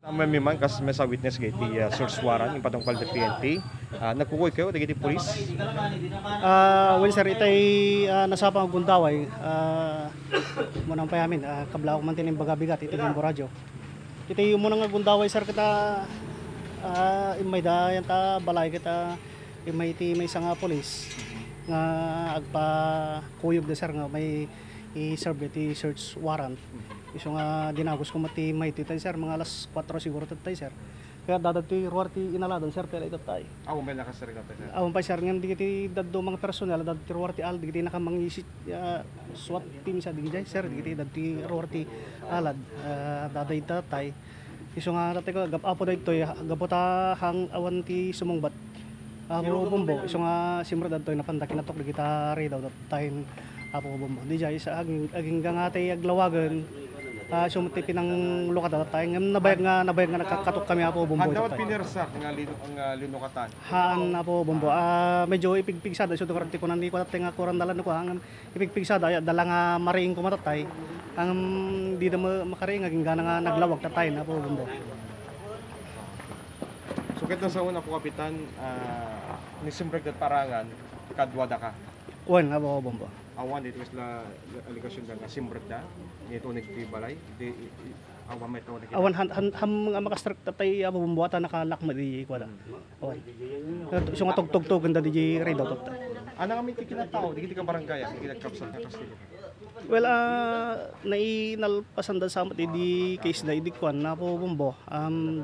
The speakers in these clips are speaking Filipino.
Tama man kas may sa witness gay ti search warrant yung patungkol ti PNP. Nagkukuy kayo dagiti pulis. Well sir, itay nasapang gundaway. Munang payamin, kabla ko man tining bagabigat, iti yung radyo. Itay yung munang gundaway sir kita, imay da yan ta balay kita, imay ti may nga pulis. Nga agpa kuyog da sir nga may i-serve iti search warrant. Iso nga dinagos ko mati may titay sir, mga alas 4 siguro tatay sir. Kaya dadati ruwarti inaladon sir, pala itatay. May nakasarili na sir. Awan pa sir, nga digiti daddo mga personal, dadati ruwarti al, digiti nakamangisit SWAT team sa digiti sir, digiti dadati ruwarti alad, daday tatay. Iso nga tatay ko, gapo da ito, gapota hang awan ti sumungbat. Apo bumbo, iso nga simra dadto, napandakin natok digita ray daw, tayo apo bumbo. Di jay, sa aging gangatay aglawagan, sumati pinang lukat at tayo nabayag nga nakakatok kami apo bumbo. Dapat pinersak ang linukatan. Haan apo bumbo. Medyo ipigpigsada so dukarti ko nandi ko tatay nga kurandalan ko hang ipigpigsada dala nga mariing ko matatay. Ang di na makaring aging gana nga naglawag tatay na apo bumbo. So kita sa una po kapitan, ni simbreg at parangan kadwada ka. Wan apo bumbo. Awan dito la aligasyon ka simbreg da. Ito nagtibalay. Awan may tawag na Awan ham nga makastrak tatay apo bumbo ata nakalakma di ko da. Awan. So nga tugtog ganda di ray daw tatay. Ano kami kinatao, di ka barangay, di ka kapsat na Kastilyo. Well, nainalpasan da sa amat di case da idikwan na po bumbo.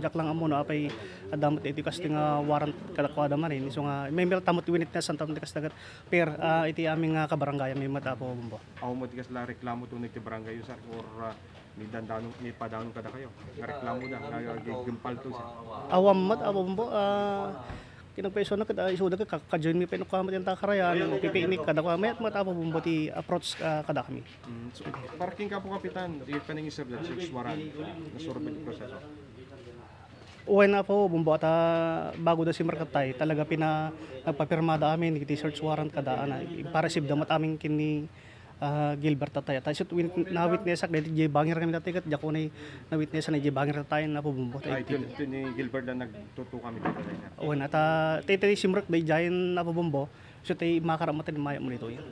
Jak lang amo no apay adamat iti kasi nga warrant kadakwada man rin. So nga may tamot winit na santam di kasdagat per iti aming kabarangay may mata po bumbo. Aw mo tigas la reklamo tunig ti barangay sir or ni dandanong ni padanong kada kayo. Nga reklamo na gimpal to sir. Awam mat abo bumbo kinagpeso na kada isuda ka ka-join mi pa no kamat yung takarayan pipinik kada ko mayat mata po bumbo ti approach kada kami. So, parking ka po kapitan, di ka nang isab that search warrant na survey di proseso. Uwi na po bumbo at bago da si Markatay talaga nagpapirmada amin iti search warrant kada para sib damat aming kini Gilbert tatay. Tayo na witness ak dito jay bangir kami tatay kat jako na witness na jay bangir tatay na po bumbo. Ay ito ni Gilbert na nagtuto kami dito sir. Uwi na ta tay simrak day jayin na po bumbo. So tay makaramatan maya mo nito yan.